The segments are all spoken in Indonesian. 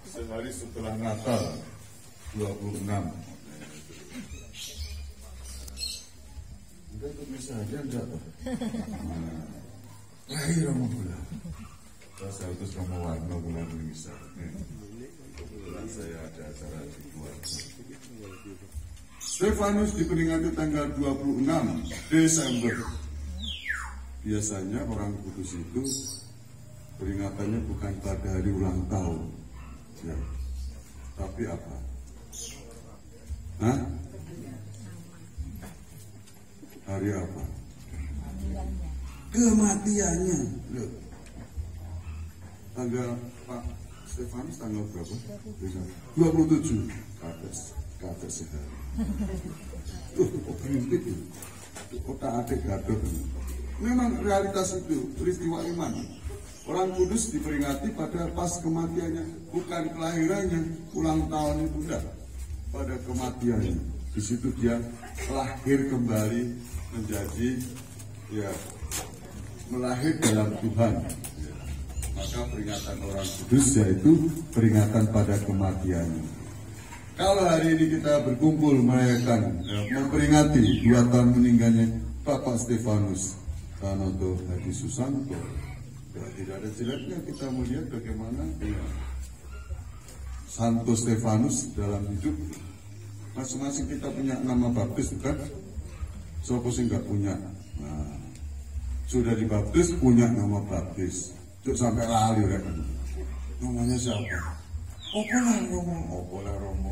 sehari setelah Natal 26. Udah ikut misa aja enggak Pak? Lahir sama bulan. Saya utus kamu warna bulan misa. Kebetulan saya ada acara di keluarga. Stefanus diperingati tanggal 26 Desember. Biasanya orang kudus itu peringatannya bukan pada hari ulang tahun, ya. Tapi apa? Hah? Hari apa? Kematiannya. Loh. Tanggal Pak Stefanus tanggal berapa? 27. Kata sehari. Berhenti. Otak adik gaduh. Memang realitas itu peristiwa iman. Orang kudus diperingati pada pas kematiannya, bukan kelahirannya, ulang tahun itu enggak. Pada kematiannya, di situ dia lahir kembali menjadi, ya, melahir dalam Tuhan. Maka peringatan orang kudus yaitu peringatan pada kematiannya. Kalau hari ini kita berkumpul merayakan, memperingati 2 tahun meninggalnya Bapak Stefanus Tanoto Hadi Susanto, ya, tidak ada jeleknya kita melihat bagaimana Santo Stefanus dalam hidup. Masing-masing kita punya nama baptis, bukan? Siapa sih nggak punya? Nah, sudah dibaptis punya nama baptis. Cuk sampai lali kan? Namanya siapa? Opolah Romo.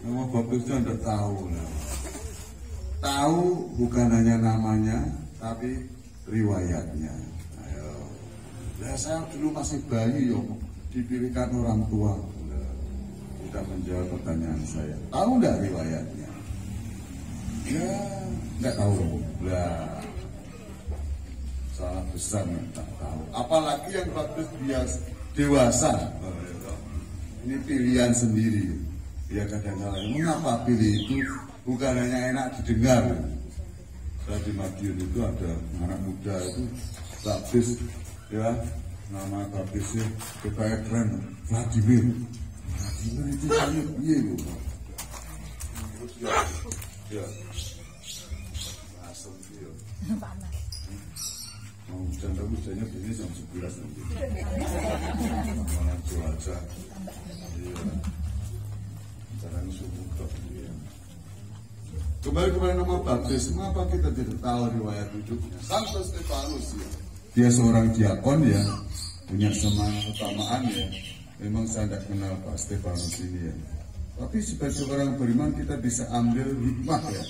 Nama baptisnya Anda tahu lah. Tahu bukan hanya namanya, tapi riwayatnya. Ayo. Ya, saya dulu masih bayi, dipilihkan orang tua. Tidak menjawab pertanyaan saya. Tahu nggak riwayatnya? Ya, nggak tahu. Lah, salah besar nggak tahu. Apalagi yang baptis biasa dewasa. Ini pilihan sendiri. Ya kadang-kadang mengapa pilih itu bukan hanya enak didengar. Saya di Madiun itu ada anak muda itu baptis, ya, nama baptisnya supaya keren, Vladimir. Vladimir itu kayaknya piye lho. Terus ya langsung dia mau hujan, tapi hujannya biasanya jam 11 nanti. Malah cuaca. Iya. Caranya subuh kok. Iya. Kembali kepada nama baptis, mengapa kita tidak tahu riwayat hidupnya? Santo Stefanus, ya. Dia seorang diakon, ya, punya semangat utamaan, ya. Memang saya tidak kenal Pak Stefanus ini, ya. Tapi sebagai orang beriman kita bisa ambil hikmah, ya.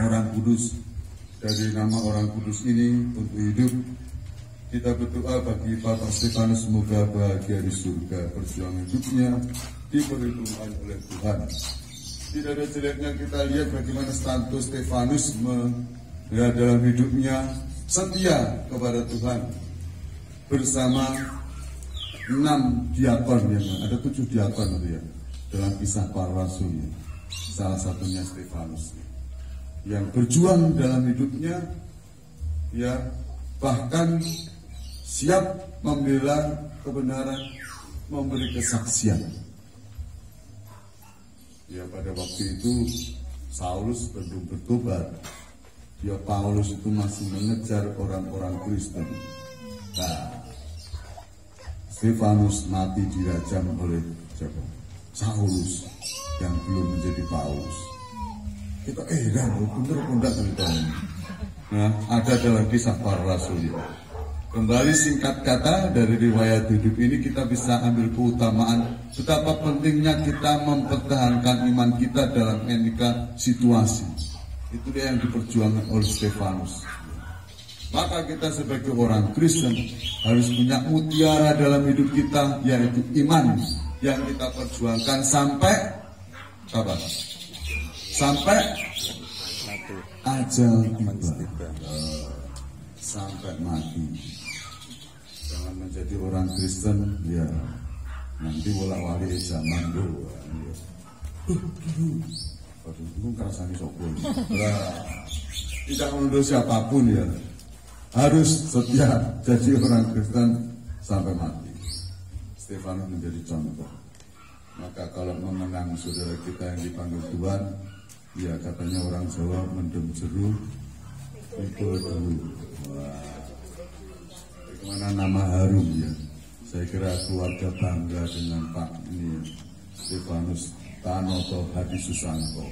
Orang kudus, dari nama orang kudus ini untuk hidup. Kita berdoa bagi Bapak Stefanus, semoga bahagia di surga, perjuangan hidupnya diperhitungkan oleh Tuhan. Tidak ada jeleknya kita lihat bagaimana Santo Stefanus dalam hidupnya setia kepada Tuhan bersama 6 diakon, yang ada 7 diakon itu, ya, dalam kisah para rasul, ya. Salah satunya Stefanus yang berjuang dalam hidupnya, ya, bahkan siap membela kebenaran, memberi kesaksian. Ya, pada waktu itu Saulus belum bertobat. Ya, Paulus itu masih mengejar orang-orang Kristen. Nah, Stefanus mati dirajam oleh siapa? Saulus yang belum menjadi Paulus. Kita bener enggak tentang. Nah, ada dalam kisah para rasul. Kembali singkat kata dari riwayat hidup ini kita bisa ambil keutamaan betapa pentingnya kita mempertahankan iman kita dalam aneka situasi. Itu dia yang diperjuangkan oleh Stefanus. Maka kita sebagai orang Kristen harus punya mutiara dalam hidup kita, yaitu iman yang kita perjuangkan sampai kapan? Sampai ajal tiba, sampai mati. Jangan menjadi orang Kristen, ya, nanti bola-wali zaman dulu. Waduh, itu kerasanya sokol. Tidak menuduh siapapun, ya. Harus setia jadi orang Kristen sampai mati. Stefanus menjadi contoh. Maka kalau mengenang saudara kita yang dipanggil Tuhan, ya katanya orang Jawa mendem jeruk pikul dulu. Wah, bagaimana nama harum ya. Saya kira keluarga bangga dengan Pak ini Stefanus Tanoto Hadi Susanto.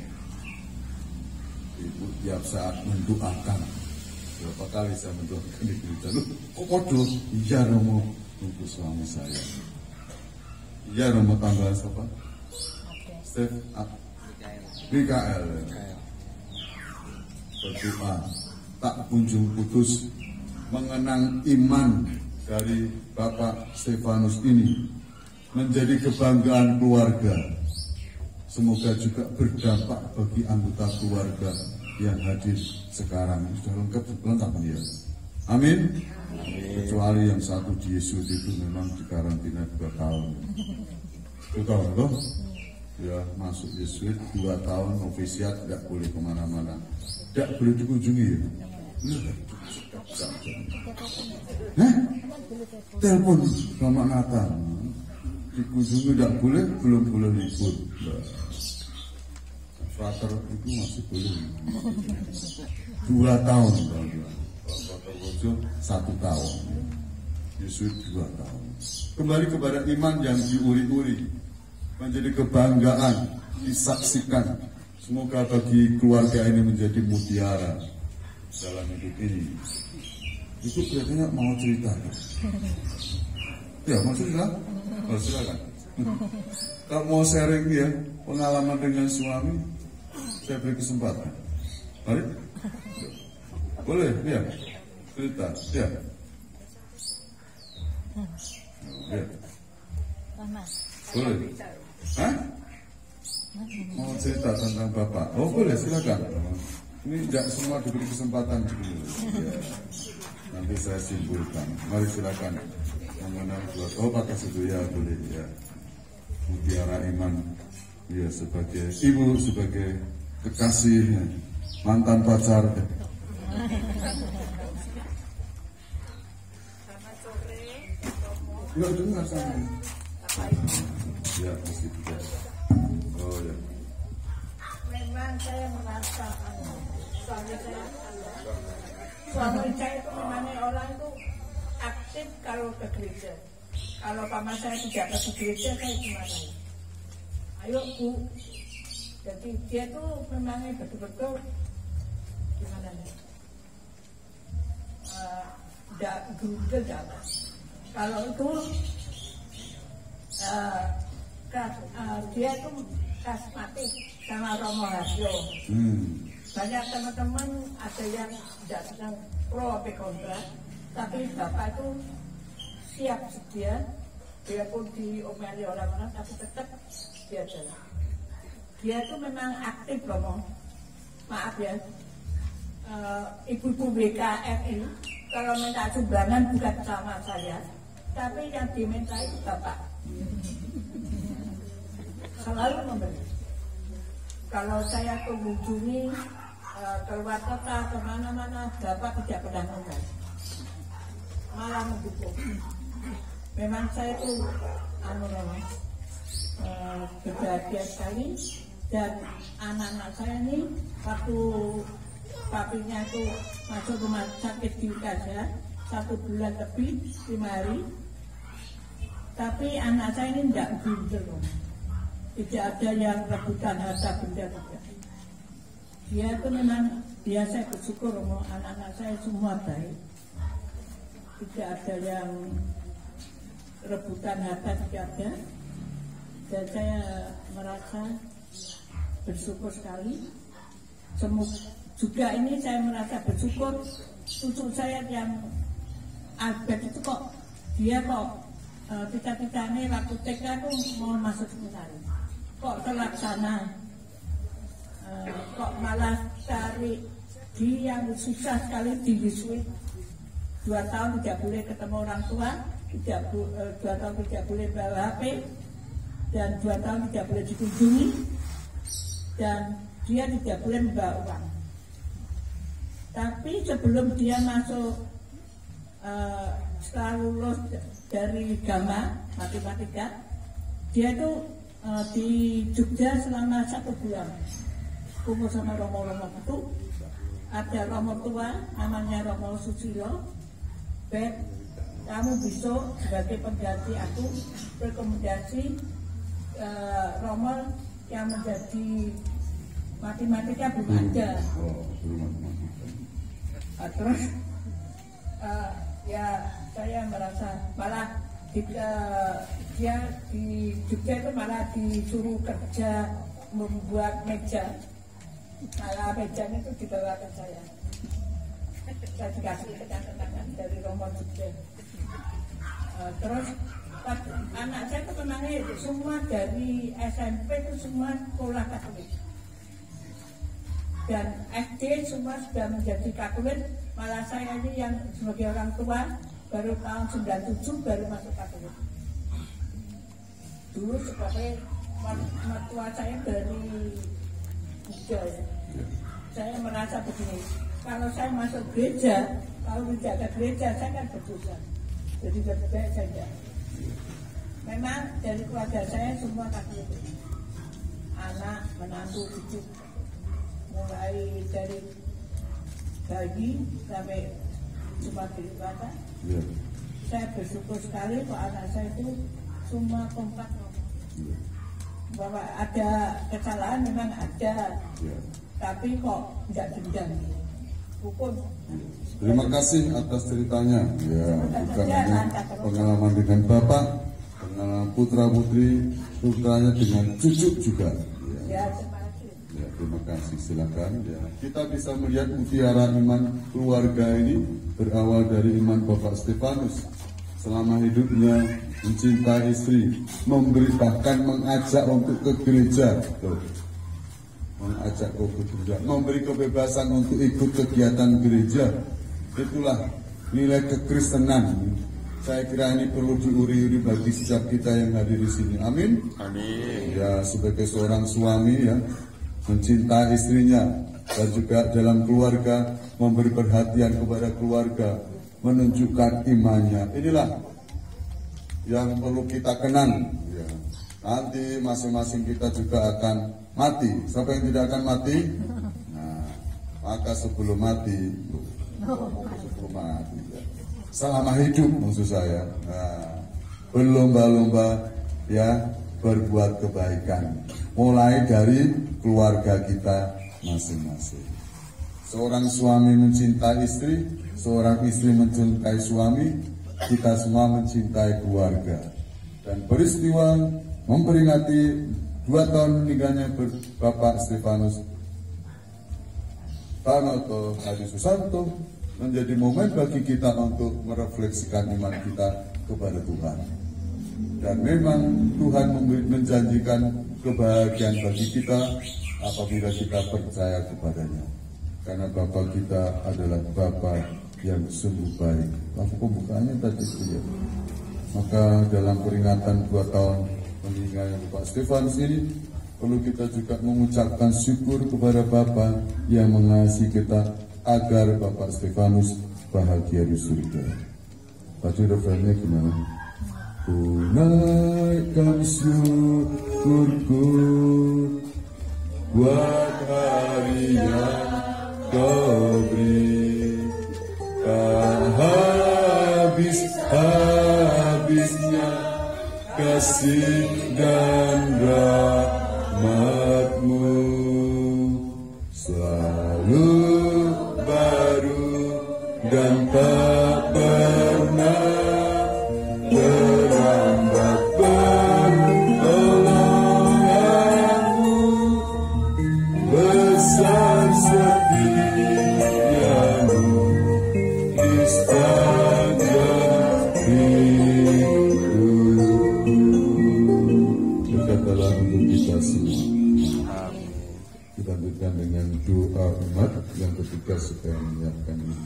Ibu tiap saat mendoakan. Berapa kali saya mendoakan di gereja. Loh, kok kodoh? Iya Romo, untuk suami saya. Iya Romo tanggal siapa? Stef Mikael. Berdoa tak kunjung putus mengenang iman dari Bapak Stefanus ini menjadi kebanggaan keluarga. Semoga juga berdampak bagi anggota keluarga yang hadir sekarang. Sudah lengkap ya. Amin. Kecuali yang satu di Yesus itu memang dikarantina 2 tahun. 2 tahun loh. Ya masuk Yesus 2 tahun novisiat, tidak boleh kemana-mana, tidak boleh dikunjungi ya. Telepon sama Natal dikunjungi tidak boleh, belum boleh libur. Frater itu masih boleh 2 tahun. Frater Rojo 1 tahun, Yesus 2 tahun. Kembali kepada iman yang diuri-uri, menjadi kebanggaan, disaksikan. Semoga bagi keluarga ini menjadi mutiara dalam hidup ini. Itu kelihatannya mau cerita. Ya, mau cerita? Oh, silakan. Kalau mau sharing ya pengalaman dengan suami, saya beri kesempatan. Mari. Boleh, ya. Cerita, ya. Ya. Boleh. Hah? Mau cerita tentang Bapak? Oh, boleh, silakan. Ini tidak semua diberi kesempatan dulu. Ya. Nanti saya simpulkan. Mari silakan. Mengenal 2 tahun pakai situ ya boleh ya. Mutiara iman ya, sebagai ibu, sebagai kekasih, mantan pacar. Enggak dengar sama. Ya, meskipun ya. Oh ya. Memang saya merasa suami saya itu memang orang itu aktif kalau ke gereja. Kalau paman saya tidak ke gereja, saya gimana? Ayo Bu. Jadi dia tuh memangnya betul-betul gimana nih? Tidak gudel jangan. Kalau itu dia tuh kasmatik sama Romo Hasyo. Banyak teman-teman ada yang tidak sedang pro atau kontra, tapi Bapak itu siap sedia, biarpun diomeli orang-orang, tapi tetap dia jalan. Dia itu memang aktif Romo. Maaf ya, ibu-ibu BKRI kalau minta sumbangan bukan sama saya, tapi yang diminta itu Bapak. Selalu memberi. Kalau saya mengunjungi keluar kota kemana-mana, Bapak tidak pernah menolak, malah mendukung. Memang saya itu berbahagia sekali, dan anak-anak saya ini waktu papinya itu masuk rumah sakit di Gaza 1 bulan lebih 5 hari, tapi anak saya ini tidak bundel, tidak ada yang rebutan harta benda tidak. Dia itu memang biasa bersyukur, anak-anak saya semua baik, tidak ada yang rebutan harta, tidak ada. Dan saya merasa bersyukur sekali. Juga ini saya merasa bersyukur cucu saya yang Albert itu kok dia cita-citanya waktu TK tuh mau masuk seminari, kok terlaksana. Kok malah cari dia yang susah sekali diwisui. 2 tahun tidak boleh ketemu orang tua, 2 tahun tidak boleh bawa HP, dan 2 tahun tidak boleh dikunjungi, dan dia tidak boleh membawa uang. Tapi sebelum dia masuk setelah lulus dari Gama matematika, dia tuh di Jogja selama 1 bulan kumpul sama Romo-Romo itu. Ada Romo tua namanya Romo Susilo. Beb, kamu besok sebagai pengganti aku rekomendasi Romo yang menjadi matematika belum ada. Terus ya saya merasa malah dia di Jogja itu malah disuruh kerja membuat meja, malah mejanya itu dibawa ke saya dikasih kenang-kenangan dari Romo Jogja. Terus anak saya itu memangnya semua dari SMP itu semua sekolah Katolik, dan SD semua sudah menjadi Katolik. Malah saya ini yang sebagai orang tua baru tahun 97 baru masuk Katolik. Dulu sebagai mertua saya dari muda ya. Saya merasa begini, kalau saya masuk gereja, kalau tidak ada gereja saya kan berdosa. Jadi lebih baik saya tidak. Memang dari keluarga saya semua Katolik, anak, menantu, cucu, mulai dari bayi sampai cuma dewasa. Saya bersyukur sekali kok anak saya itu semua kompak. Bahwa ada kesalahan memang ada, tapi kok tidak dendam. Hukum. Terima kasih atas ceritanya. Ya, bukan hanya pengalaman dengan Bapak, pengalaman putra putri, putranya dengan cucu juga. Ya, terima kasih. Silakan. Ya. Kita bisa melihat mutiara iman keluarga ini berawal dari iman Bapak Stefanus. Selama hidupnya mencintai istri, memberi, bahkan mengajak untuk ke gereja. Mengajak ke gereja, memberi kebebasan untuk ikut kegiatan gereja. Itulah nilai kekristenan. Saya kira ini perlu diuri-uri bagi setiap kita yang hadir di sini. Amin. Amin. Ya, sebagai seorang suami ya, mencintai istrinya dan juga dalam keluarga memberi perhatian kepada keluarga, menunjukkan imannya. Inilah yang perlu kita kenang. Ya. Nanti masing-masing kita juga akan mati. Siapa yang tidak akan mati? Nah, maka sebelum mati, ya. Selama hidup maksud saya, nah, berlomba-lomba ya berbuat kebaikan. Mulai dari keluarga kita masing-masing. Seorang suami mencintai istri, seorang istri mencintai suami, kita semua mencintai keluarga. Dan peristiwa memperingati 2 tahun meninggalnya Bapak Stefanus Tanoto Hadi Susanto menjadi momen bagi kita untuk merefleksikan iman kita kepada Tuhan. Dan memang Tuhan menjanjikan kebahagiaan bagi kita apabila kita percaya kepadanya. Karena Bapa kita adalah Bapa yang sungguh baik. Lalu pembukaannya tadi itu ya. Maka dalam peringatan 2 tahun meninggalnya Bapak Stefanus ini, perlu kita juga mengucapkan syukur kepada Bapa yang mengasihi kita agar Bapak Stefanus bahagia di surga. Baca refrennya gimana? Ku naikkan syukurku buat hari yang Kau beri, tak habis-habisnya kasih dan rahmat-Mu, selalu baru dan tak pernah terlambat pertolongan-Mu, besar setia-Mu di sepanjang hidupku. Berkatalah untuk kita semua. Kita lanjutkan dengan doa umat yang ketiga supaya menyiapkan ini.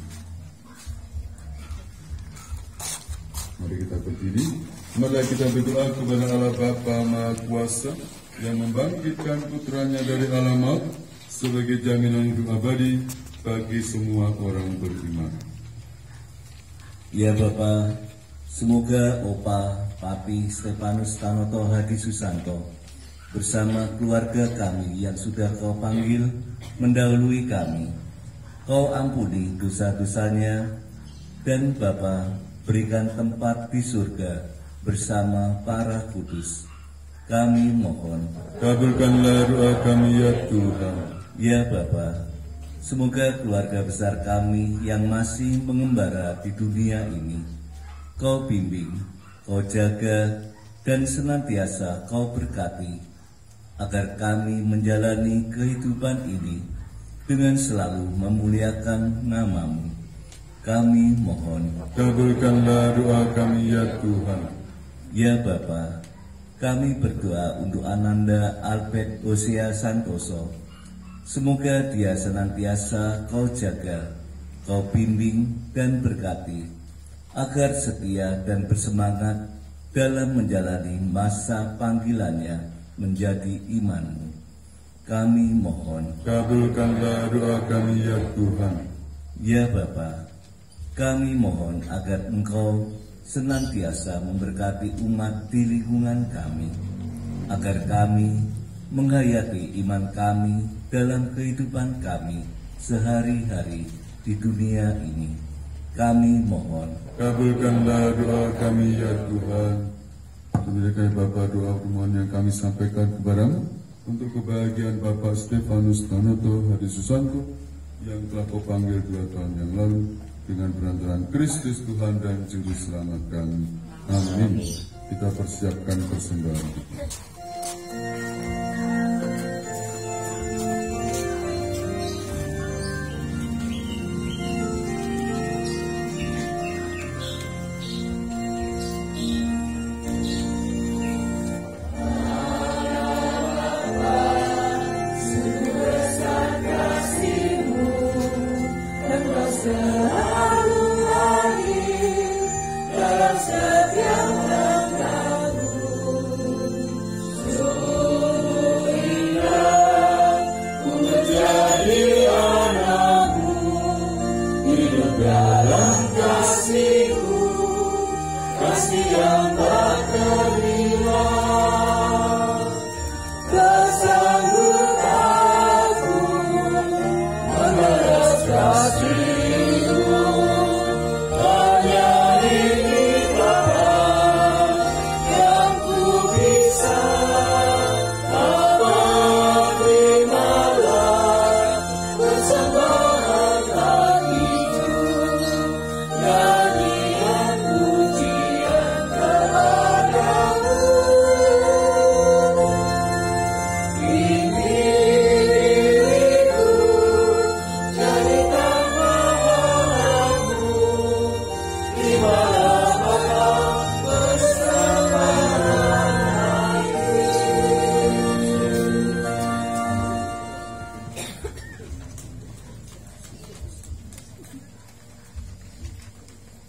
Mari kita berdiri. Mari kita berdoa kepada Allah Bapa Maha Kuasa yang membangkitkan putranya dari alam maut sebagai jaminan hidup abadi bagi semua orang beriman. Ya Bapa, semoga Opa, Papi, Stefanus Tanoto Hadi Susanto bersama keluarga kami yang sudah Kau panggil mendahului kami, Kau ampuni dosa-dosanya, dan Bapa berikan tempat di surga bersama para kudus. Kami mohon, Kabulkanlah doa kami ya Tuhan. ya Bapa, semoga keluarga besar kami yang masih mengembara di dunia ini, Kau bimbing, Kau jaga, dan senantiasa Kau berkati, agar kami menjalani kehidupan ini dengan selalu memuliakan nama-Mu. Kami mohon, Kabulkanlah doa kami ya Tuhan. ya Bapa, kami berdoa untuk Ananda Albert Hosea Santoso. Semoga dia senantiasa Kau jaga, Kau bimbing dan berkati, agar setia dan bersemangat dalam menjalani masa panggilannya menjadi iman-Mu. Kami mohon, Kabulkanlah doa kami ya Tuhan. ya Bapa, kami mohon agar Engkau senantiasa memberkati umat di lingkungan kami, agar kami menghayati iman kami dalam kehidupan kami sehari-hari di dunia ini. Kami mohon, Kabulkanlah doa kami ya Tuhan. Sebenarnya Bapak, doa permohonan yang kami sampaikan kepadamu untuk kebahagiaan Bapak Stefanus Tanoto Hadi Susanto yang telah Kau panggil 2 tahun yang lalu dengan perantaraan Kristus Tuhan dan Juru Selamat kami. Amin. Kita persiapkan persembahan.